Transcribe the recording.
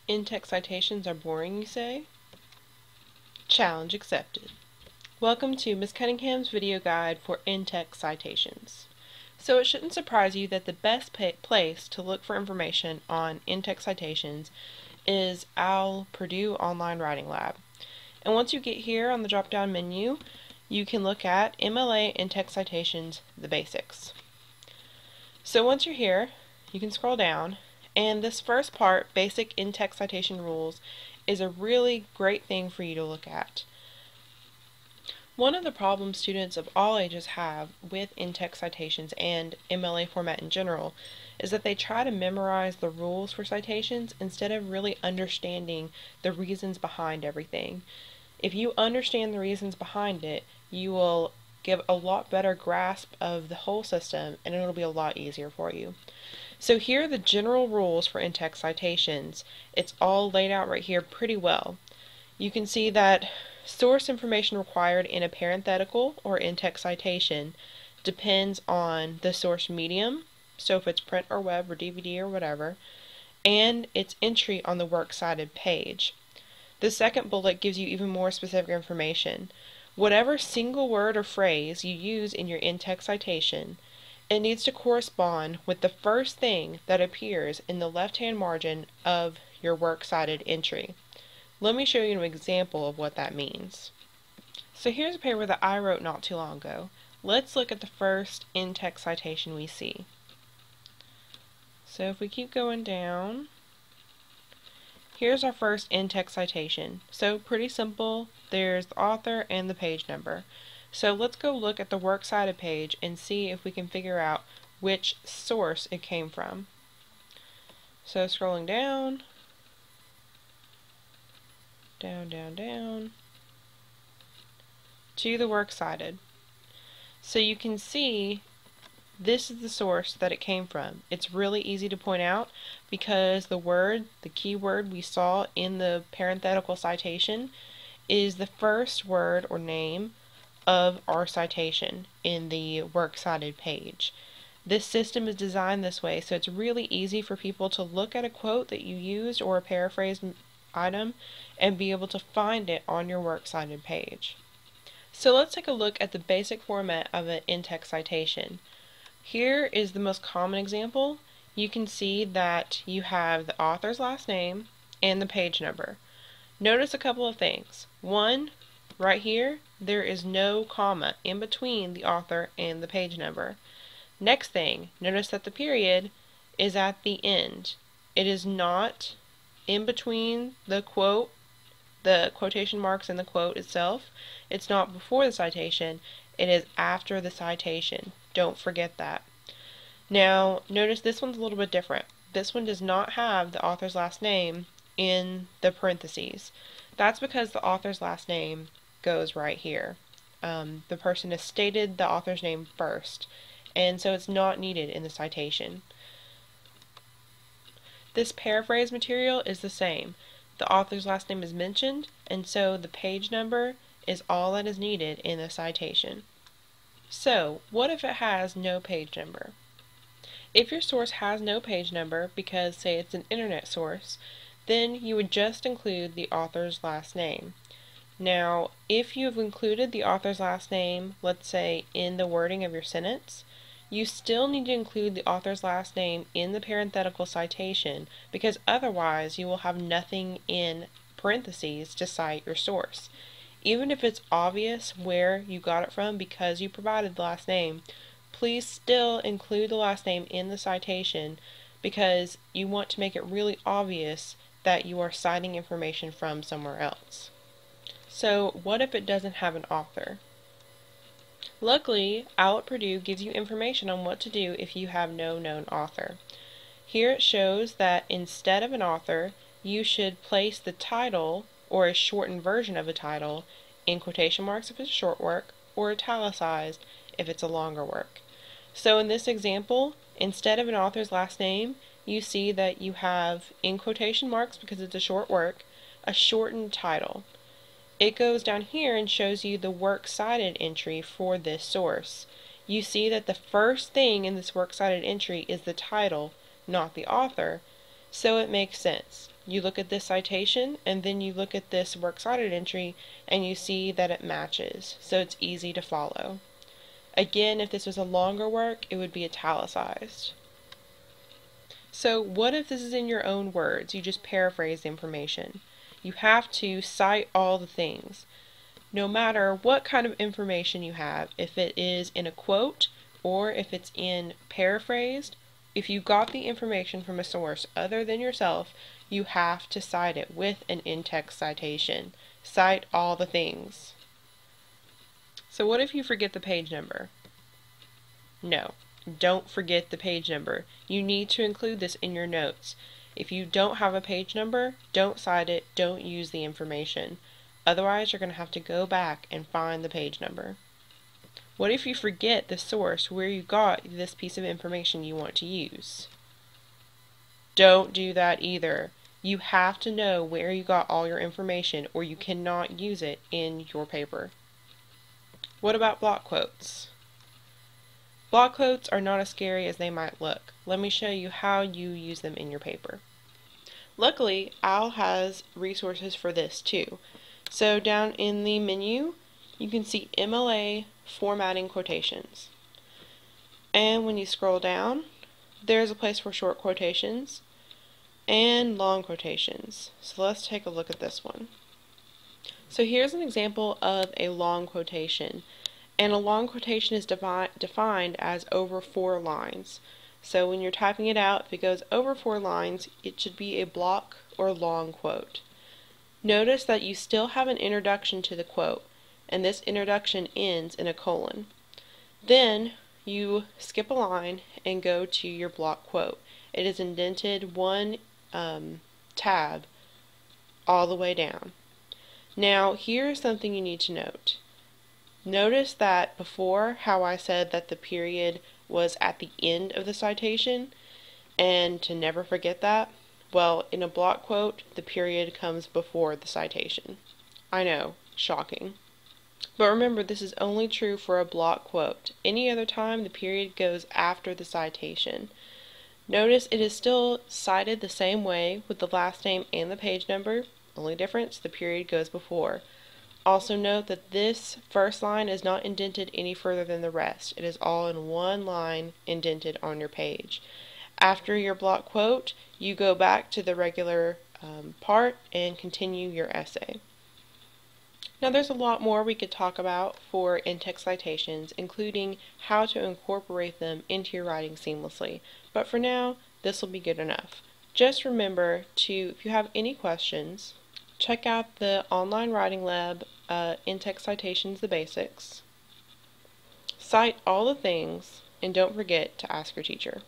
In-text citations are boring, you say? Challenge accepted. Welcome to Ms. Cunningham's video guide for in-text citations. So it shouldn't surprise you that the best place to look for information on in-text citations is our Purdue Online Writing Lab. And once you get here on the drop-down menu, you can look at MLA in-text citations, the basics. So once you're here, you can scroll down, and this first part, basic in-text citation rules, is a really great thing for you to look at. One of the problems students of all ages have with in-text citations and MLA format in general is that they try to memorize the rules for citations instead of really understanding the reasons behind everything. If you understand the reasons behind it, you will give a lot better grasp of the whole system, and it'll be a lot easier for you. So here are the general rules for in-text citations. It's all laid out right here pretty well. You can see that source information required in a parenthetical or in-text citation depends on the source medium, so if it's print or web or DVD or whatever, and its entry on the works cited page. The second bullet gives you even more specific information. Whatever single word or phrase you use in your in-text citation, it needs to correspond with the first thing that appears in the left-hand margin of your works cited entry. Let me show you an example of what that means. So here's a paper that I wrote not too long ago. Let's look at the first in-text citation we see. So if we keep going down, here's our first in-text citation. So pretty simple. There's the author and the page number. So let's go look at the works cited page and see if we can figure out which source it came from. So scrolling down, down, to the works cited. So you can see this is the source that it came from. It's really easy to point out because the keyword we saw in the parenthetical citation is the first word or name of our citation in the works cited page. This system is designed this way so it's really easy for people to look at a quote that you used or a paraphrased item and be able to find it on your works cited page. So let's take a look at the basic format of an in-text citation. Here is the most common example. You can see that you have the author's last name and the page number. Notice a couple of things. One, right here, there is no comma in between the author and the page number. Next thing, notice that the period is at the end. It is not in between the quote, the quotation marks and the quote itself. It's not before the citation, it is after the citation. Don't forget that. Now, notice this one's a little bit different. This one does not have the author's last name in the parentheses. That's because the author's last name goes right here. The person has stated the author's name first, and so it's not needed in the citation. This paraphrase material is the same. The author's last name is mentioned, and so the page number is all that is needed in the citation. So, what if it has no page number? If your source has no page number because, say, it's an internet source, then you would just include the author's last name. Now, if you have included the author's last name, let's say, in the wording of your sentence, you still need to include the author's last name in the parenthetical citation because otherwise you will have nothing in parentheses to cite your source. Even if it's obvious where you got it from because you provided the last name, please still include the last name in the citation because you want to make it really obvious that you are citing information from somewhere else. So what if it doesn't have an author? Luckily, OWL at Purdue gives you information on what to do if you have no known author. Here it shows that instead of an author, you should place the title or a shortened version of a title in quotation marks if it's a short work or italicized if it's a longer work. So in this example, instead of an author's last name, you see that you have in quotation marks because it's a short work, a shortened title. It goes down here and shows you the works cited entry for this source. You see that the first thing in this works cited entry is the title, not the author, so it makes sense. You look at this citation, and then you look at this works cited entry, and you see that it matches, so it's easy to follow. Again, if this was a longer work, it would be italicized. So what if this is in your own words? You just paraphrase the information. You have to cite all the things. No matter what kind of information you have, if it is in a quote or if it's in paraphrased, if you got the information from a source other than yourself, you have to cite it with an in-text citation. Cite all the things. So what if you forget the page number? No, don't forget the page number. You need to include this in your notes. If you don't have a page number, don't cite it, don't use the information. Otherwise, you're going to have to go back and find the page number. What if you forget the source where you got this piece of information you want to use? Don't do that either. You have to know where you got all your information or you cannot use it in your paper. What about block quotes? Block quotes are not as scary as they might look. Let me show you how you use them in your paper. Luckily, OWL has resources for this too. So down in the menu, you can see MLA formatting quotations. And when you scroll down, there's a place for short quotations and long quotations. So let's take a look at this one. So here's an example of a long quotation. And a long quotation is defined as over 4 lines. So when you're typing it out, if it goes over 4 lines, it should be a block or long quote. Notice that you still have an introduction to the quote, and this introduction ends in a colon. Then you skip a line and go to your block quote. It is indented one tab all the way down. Now here's something you need to note. Notice that before how I said that the period was at the end of the citation, and to never forget that? Well, in a block quote, the period comes before the citation. I know, shocking. But remember, this is only true for a block quote. Any other time, the period goes after the citation. Notice it is still cited the same way with the last name and the page number. Only difference, the period goes before. Also note that this first line is not indented any further than the rest. It is all in one line indented on your page. After your block quote, you go back to the regular part and continue your essay. Now there's a lot more we could talk about for in-text citations, including how to incorporate them into your writing seamlessly. But for now, this will be good enough. Just remember to, if you have any questions, check out the online writing lab, In-Text Citations, the Basics. Cite all the things, and don't forget to ask your teacher.